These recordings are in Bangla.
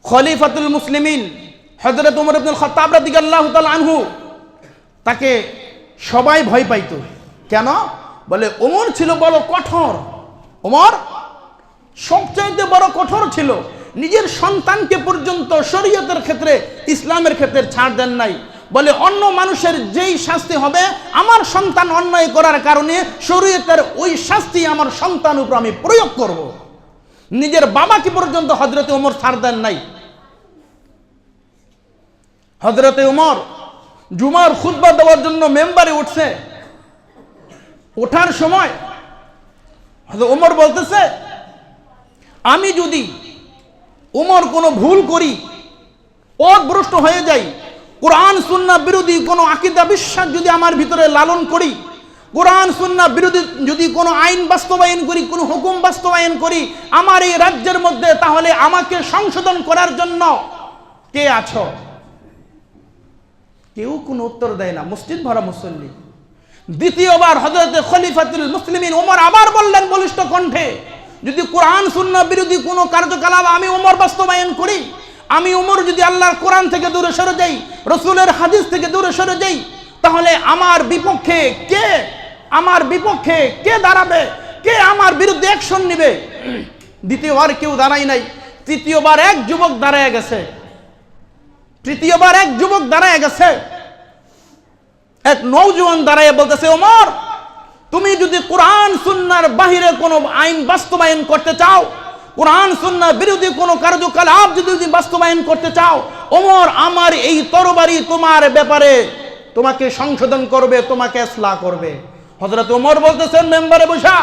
খলিফাতুল মুসলিমিন হযরত ওমর ইবনুল খাত্তাব রাদিয়াল্লাহু তাআলা আনহু, তাকে সবাই ভয় পাইত। কেন? বলে ওমর ছিল বড় কঠোর। ওমর সবচাইতে বড় কঠোর ছিল। নিজের সন্তানকে পর্যন্ত শরীয়তের ক্ষেত্রে, ইসলামের ক্ষেত্রে ছাড় দেন নাই। বলে অন্য মানুষের যেই শাস্তি হবে, আমার সন্তান অন্যায় করার কারণে শরীয়তের ওই শাস্তি আমার সন্তান উপর আমি প্রয়োগ করব। নিজের বাবাকে পর্যন্ত হযরতে ওমর ছাড় দেন নাই। হযরতে ওমর জুমার খুতবা দেওয়ার জন্য মেম্বারে উঠছে। ওঠার সময় ওমর বলতেছে, আমি যদি ওমর কোনো ভুল করি, পথভ্রষ্ট হয়ে যাই, কোরআন সুন্নাহ বিরোধী কোনো আকীদা বিশ্বাস যদি আমার ভিতরে লালন করি, কোরআন সুন্নাহ বিরোধী যদি কোনো আইন বাস্তবায়ন করি, কোনো হুকুম বাস্তবায়ন করি আমার এই রাজ্যের মধ্যে, তাহলে আমাকে সংশোধন করার জন্য কে আছো? কেউ কোনো উত্তর দেয় না। মসজিদ ভরা মুসল্লি। দ্বিতীয়বার হযরত খলিফাতুল মুসলিমিন ওমর আবার বললেন বলিষ্ঠ কণ্ঠে, যদি কোরআন সুন্নাহ বিরোধী কোনো কার্যকলাপ আমি ওমর বাস্তবায়ন করি, আমি ওমর যদি আল্লাহর কোরআন থেকে দূরে সরে যাই, রাসূলের হাদিস থেকে দূরে সরে যাই, তাহলে আমার বিপক্ষে কে দাঁড়াবে? কে আমার বিরুদ্ধে অ্যাকশন নেবে? দ্বিতীয়বার কেউ দাঁড়ায় নাই। তৃতীয়বার এক যুবক দাঁড়ায় গেছে। এক নওজোয়ান দাঁড়ায় বলতেছে, ওমর তুমি যদি কোরআন সুন্নাহর বাহিরে কোনো আইন বাস্তবায়ন করতে চাও, কোরআন সুন্নাহ বিরোধী কোনো কার্যকলাপ যদি বাস্তবায়ন করতে চাও, ওমর আমার এই তরবারি তোমার ব্যাপারে তোমাকে সংশোধন করবে, তোমাকে ইসলাহ করবে। হযরত ওমর বলতেছেন মেম্বারে বসা,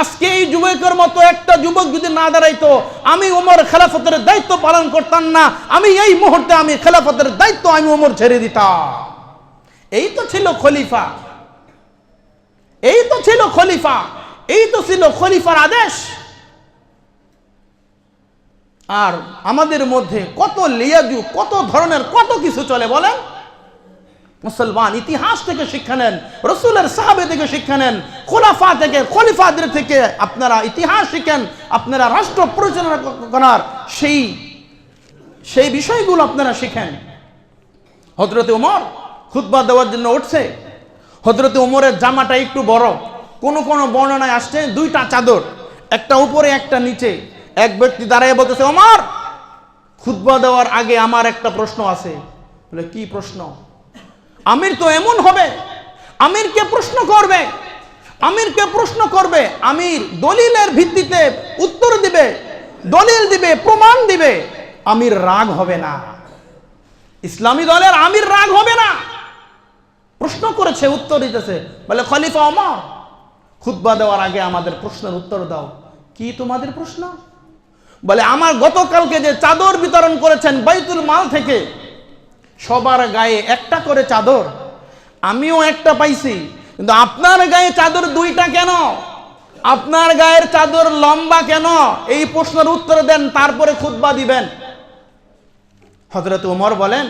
আজকে এই যুবকের মতো একটা যুবক যদি না দাঁড়াইতো, আমি ওমর খেলাফতের দায়িত্ব পালন করতাম না। আমি এই মুহূর্তে আমি খেলাফতের দায়িত্ব আমি ওমর ছেড়ে দিতাম। এই তো ছিল খলিফা, এই তো ছিল খলিফার আদেশ। আর আমাদের মধ্যে কত লিয়াজু, কত ধরনের কত কিছু চলে বলেন। মুসলমান ইতিহাস থেকে শিক্ষা নেন, রাসূলের সাহাবে থেকে শিক্ষা নেন, খলিফাদের থেকে আপনারা ইতিহাস শিখেন, আপনারা রাষ্ট্র পরিচালনা করার সেই বিষয়গুলো আপনারা শিখেন। হযরতে ওমর খুতবা দেওয়ার জন্য উঠছে। হযরতে ওমরের জামাটা একটু বড়। কোন কোন বর্ণনায় আসছে দুইটা চাদর, একটা উপরে একটা নিচে। এক ব্যক্তি দাঁড়ায় বলতেছে, ওমর খুতবা দেওয়ার আগে আমার একটা প্রশ্ন আছে। বলে কি প্রশ্ন? আমির তো এমন হবে, আমিরকে প্রশ্ন করবে, আমির দলিলের ভিত্তিতে উত্তর দিবে, দলিল দিবে, প্রমাণ দিবে, আমির রাগ হবে না। ইসলামী দলের আমির রাগ হবে না। প্রশ্ন করেছে, উত্তর দিতেছে। বলে খলিফা ওমর খুতবা দেওয়ার আগে আমাদের প্রশ্নের উত্তর দাও। কি তোমাদের প্রশ্ন? বলে আমার গতকালকে যে চাদর বিতরণ করেছেন বাইতুল মাল থেকে, সবার গায়ে একটা করে চাদর, আমিও একটা পাইছি, কিন্তু আপনার গায়ে চাদর দুইটা কেন? আপনার গায়ের চাদর লম্বা কেন? এই প্রশ্নের উত্তর দেন, তারপরে খুতবা দিবেন। হযরত ওমর বলেন,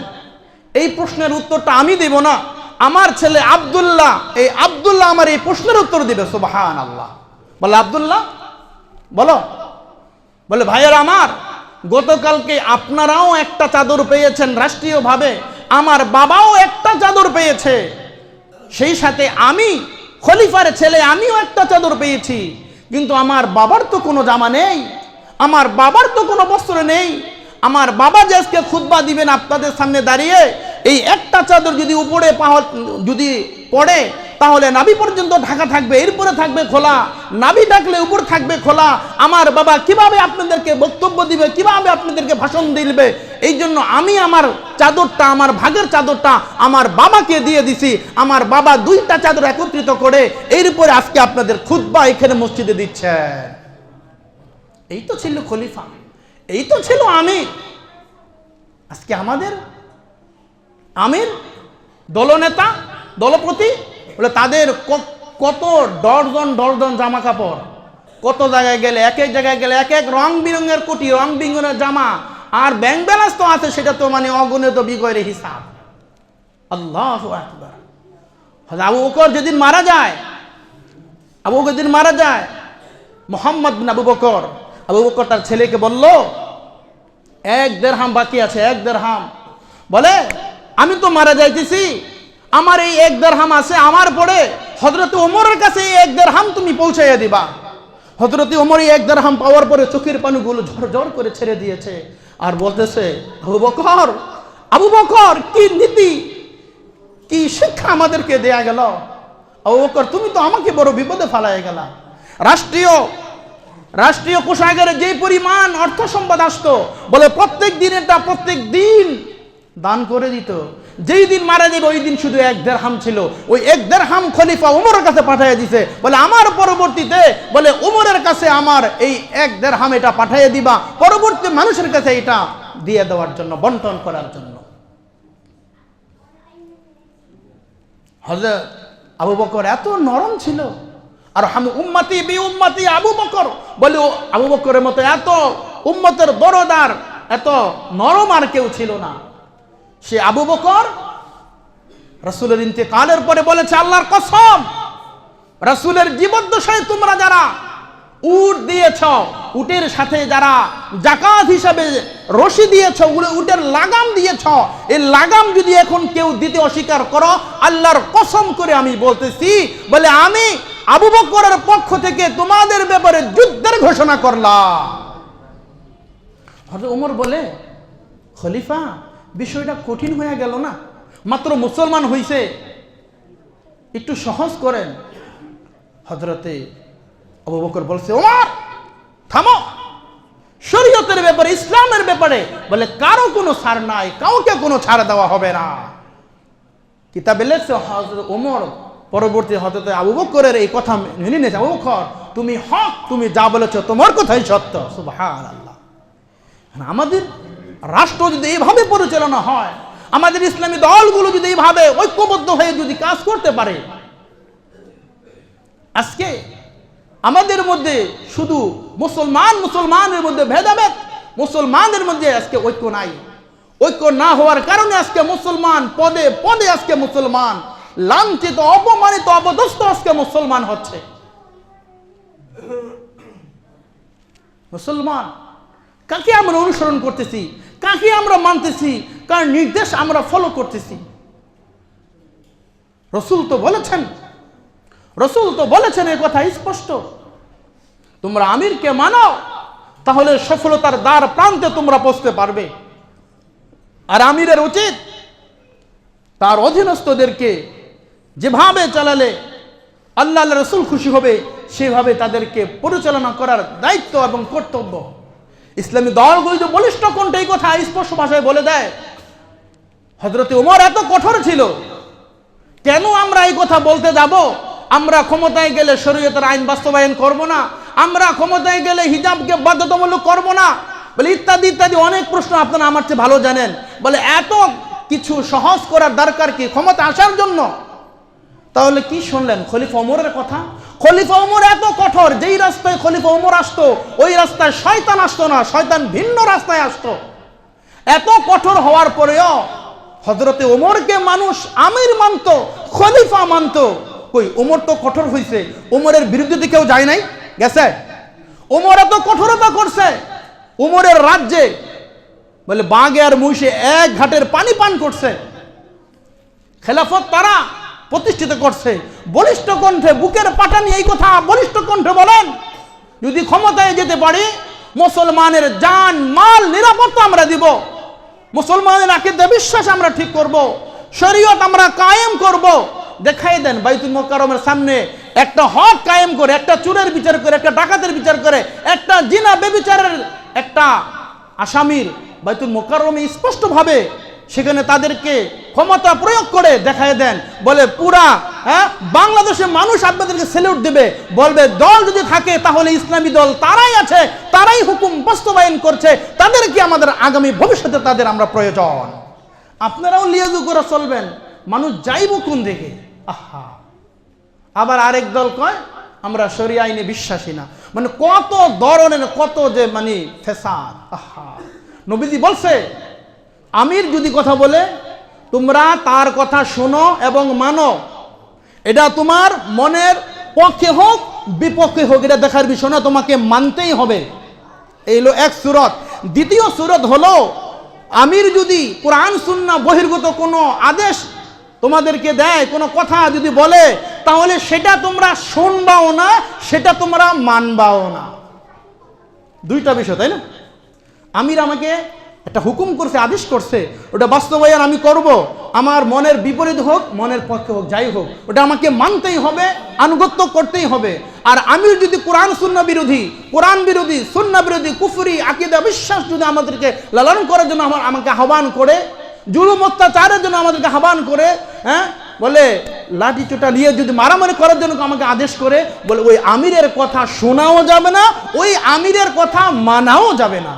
এই প্রশ্নের উত্তরটা আমি দেব না, আমার ছেলে আব্দুল্লাহ, এই আব্দুল্লাহ আমার এই প্রশ্নের উত্তর দিবে। সুবহানাল্লাহ। বলে আব্দুল্লাহ বলো। বলে ভাইয়ের আমার, গতকালকে আপনারাও একটা চাদর পেয়েছেন রাষ্ট্রীয়ভাবে, আমার বাবাও একটা চাদর পেয়েছে, সেই সাথে আমি খলিফার ছেলে, আমিও একটা চাদর পেয়েছি, কিন্তু আমার বাবার তো কোনো জামা নেই, আমার বাবার তো কোনো বস্ত্র নেই। আমার বাবা যে আজকে খুতবা দিবেন আপনাদের সামনে দাঁড়িয়ে, এই একটা চাদর যদি উপরে যদি পড়ে, তাহলে নাভি পর্যন্ত ঢাকা থাকবে, এরপরে থাকবে খোলা, নাভি ঢাকলে উপর থাকবে খোলা। আমার বাবা কিভাবে আপনাদেরকে বক্তব্য দিবে, কিভাবে আপনাদেরকে ভাষণ দিবে? এই জন্য আমি আমার চাদরটা, আমার ভাগের চাদরটা আমার বাবাকে দিয়ে দিছি। আমার বাবা দুইটা চাদর একত্রিত করে এরপরে আজকে আপনাদের খুতবা এখানে মসজিদে দিচ্ছে। এই তো ছিল খলিফা, এই তো ছিল আমির। আজকে আমাদের আমির, দলনেতা, দলপতি, বলে তাদের কত ডজন জামা কাপড়, কত জায়গায় গেলে, এক এক জায়গায় গেলে এক এক রং বিরঙের কোটি, রং বিরঙের জামা, আর ব্যাংক ব্যালেন্স তো আছে, সেটা তো মানে অগণিত বিগয়ের হিসাব। আল্লাহু আকবার। আবু বকর যেদিন মারা যায়, মুহাম্মদ বিন আবু বকর তার ছেলেকে বলল, এক দেড়হাম বাকি আছে, এক দেড়হাম। বলে আমি তো মারা যাইতেছি, আমার এই এক দেড়হাম আছে, আমার পরে হযরত ওমরের কাছে এই এক দেড়হাম তুমি পৌঁছাইয়া দিবা। হযরত ওমর এই এক দেড়হাম পাওয়ার পরে চোখের পানিগুলো ঝরঝর করে ছেড়ে দিয়েছে আর বলতেছে, আবু বকর কি নীতি, কি শিক্ষা আমাদেরকে দেয়া গেল। আবু বকর, তুমি তো আমাকে বড় বিপদে ফেলায় গেলা। রাষ্ট্রীয় কোষাগারে যে পরিমাণ অর্থ সম্পদ আসতো, বলে প্রত্যেক দিন দান করে দিত। যেই দিন মারা যাবে ওই দিন শুধু এক দেড়হাম ছিল, ওই এক দেড়হাম খলিফা ওমরের কাছে পাঠিয়ে দিছে। বলে আমার পরবর্তীতে বলে ওমরের কাছে আমার এই এক দেড়হাম এটা পাঠিয়ে দিবা, পরবর্তী মানুষের কাছে এটা দিয়ে দেওয়ার জন্য, বন্টন করার জন্য। হযরত আবু বকর এত নরম ছিল। আর আমি উম্মতি বি উম্মতি আবু বকর, বলে আবু বকরের মতো এত উম্মতের দরদার, এত নরম আর কেউ ছিল না। সে আবু বকর রাসূলের ইন্তেকালের পরে বলেছে, আল্লাহর কসম, রাসূলের জীবদ্দশায় তোমরা যারা উট দিয়েছ, উটের সাথে যারা যাকাত হিসাবে রশি দিয়েছ, উটের লাগাম দিয়েছ, এই লাগাম যদি এখন কেউ দিতে অস্বীকার করো, আল্লাহর কসম করে আমি বলতেছি, বলে আমি আবু বকরের পক্ষ থেকে তোমাদের ব্যাপারে যুদ্ধের ঘোষণা করলাম। হযরত ওমর বলে, খলিফা, বিষয়টা কঠিন হয়ে গেল না? মাত্র মুসলমান হইছে, একটু সহজ করেন। হযরতে আবু বকর বলছে, ওমর থামো, শরীয়তের ব্যাপারে, ইসলামের ব্যাপারে বলে কারো কোনো ছাড় নাই, কাউকে কোনো ছাড় দেওয়া হবে না। কিতাবে লেখছে হযরত ওমর পরবর্তী হযরত আবু বকরের এই কথা মেনে নিয়েছে। আবু বকর, তুমি হক, তুমি যা বলেছো তোমার কথাই সত্য। সুবহানাল্লাহ। আমাদের রাষ্ট্র যদি এইভাবে পরিচালনা হয়, আমাদের ইসলামী দলগুলো যদি এইভাবে ঐক্যবদ্ধ হয়ে যদি কাজ করতে পারে, আজকে আমাদের মধ্যে শুধু মুসলমানের মধ্যে ভেদাভেদ, মুসলমানদের মধ্যে আজকে ঐক্য নাই। ঐক্য না হওয়ার কারণে আজকে মুসলমান পদে পদে আজকে মুসলমান লাঞ্ছিত, অপমানিত, অপদস্থ আজকে মুসলমান হচ্ছে। মুসলমান কাকে আমরা অনুসরণ করতেছি, কাকে আমরা মানতেছি, কার নির্দেশ আমরা ফলো করতেছি? রাসূল তো বলেছেন এই কথা স্পষ্ট, তোমরা আমিরকে মানো, তাহলে সফলতার দ্বার প্রান্তে তোমরা পৌঁছতে পারবে। আর আমিরের উচিত তার অধীনস্থদেরকে যেভাবে চালালে আল্লাহ রাসূল খুশি হবে, সেভাবে তাদেরকে পরিচালনা করার দায়িত্ব এবং কর্তব্য। ইসলামী দলগুলো যে বলিষ্ঠ কণ্ঠে এই কথা স্পষ্ট ভাষায় বলে দেয়। হযরত ওমর এত কঠোর ছিল, কেন আমরা এই কথা বলতে যাব? আমরা ক্ষমতায় গেলে শরীয়তের আইন বাস্তবায়ন করব না, আমরা ক্ষমতায় গেলে হিজাবকে বাধ্যতামূলক করব না, বলে ইত্যাদি ইত্যাদি অনেক প্রশ্ন আপনারা আমার চেয়ে ভালো জানেন। বলে এত কিছু সহজ করার দরকার কি ক্ষমতা আসার জন্য? তাহলে কি শুনলেন খলিফা ওমরের কথা? খলিফা ওমর এত কঠোর, যেই রাস্তায় খলিফা ওমর আসতো ওই রাস্তায় শয়তান আসতো না, শয়তান ভিন্ন রাস্তায় আসতো। এত কঠোর হওয়ার পরেও হযরতে ওমরকে মানুষ আমির মানত, খলিফা মানত। কই, ওমর তো কঠোর হইছে, ওমরের বিরুদ্ধে কেউ যায় নাই, গেছে? ওমর এত কঠোরতা করছে, ওমরের রাজ্যে বলে বাঘে আর মহিষে এক ঘাটের পানি পান করছে। খেলাফত তারা প্রতিষ্ঠিত করছে বলিষ্ঠ কণ্ঠে, বুকের পাটা নিয়ে এই কথা বলিষ্ঠ কণ্ঠে বলেন, যদি ক্ষমতায় যেতে পারি মুসলমানের জান মাল নিরাপত্তা আমরা দিব, মুসলমানের আকীদা বিশ্বাস আমরা ঠিক করব, শরীয়ত আমরা কায়েম করব। দেখাই দেন বাইতুল মুকাররমের সামনে একটা হক কায়েম করে, একটা চোরের বিচার করে, একটা ডাকাতের বিচার করে, একটা জিনা বেবিচারের একটা আসামির বাইতুল মুকাররমে স্পষ্টভাবে সেখানে তাদেরকে ক্ষমতা প্রয়োগ করে দেখাই দেন, বলে পুরা বাংলাদেশের মানুষ আপনাদেরকে স্যালুট দিবে, বলবে দল যদি থাকে তাহলে ইসলামী দল তারাই আছে, তারাই হুকুম বাস্তবায়ন করছে, তাদেরকে আমাদের আগামী ভবিষ্যতে তাদের আমরা প্রয়োজন। আপনারাও লিয়াজু করে চলবেন, মানুষ যাইব কোন দিকে? আহা, আবার আরেক দল কয় আমরা শরিয়া আইনে বিশ্বাসী না। মানে কত ধরনের কত যে মানে ফেসাদ। আহা, নবীজি বলছে আমির যদি কথা বলে তোমরা তার কথা শোনো এবং মানো, এটা তোমার মনের পক্ষে হোক বিপক্ষে হোক, এটা দেখার বিষয় না, তোমাকে মানতেই হবে। এই হলো এক সূরত। দ্বিতীয় সুরত হলো আমির যদি কোরআন সুন্নাহ বহির্গত কোনো আদেশ তোমাদেরকে দেয়, কোনো কথা যদি বলে, তাহলে সেটা তোমরা শুনবাও না, সেটা তোমরা মানবাও না। দুইটা বিষয়, তাই না? আমির আমাকে একটা হুকুম করছে, আদেশ করছে, ওটা বাস্তবায়ন আমি করব, আমার মনের বিপরীত হোক, মনের পক্ষে হোক, যাই হোক, ওটা আমাকে মানতেই হবে, আনুগত্য করতেই হবে। আর আমির যদি কোরআন সুন্নাহ বিরোধী, কোরআন বিরোধী, সুন্নাহ বিরোধী, কুফরি, আকীদা, বিশ্বাস যদি আমাদেরকে লালন করার জন্য আমাকে আহ্বান করে, জুলুম অত্যাচারের জন্য আমাদেরকে আহ্বান করে, হ্যাঁ, বলে লাঠি চোটা নিয়ে যদি মারামারি করার জন্য আমাকে আদেশ করে, বলে ওই আমিরের কথা শোনাও যাবে না, ওই আমিরের কথা মানাও যাবে না।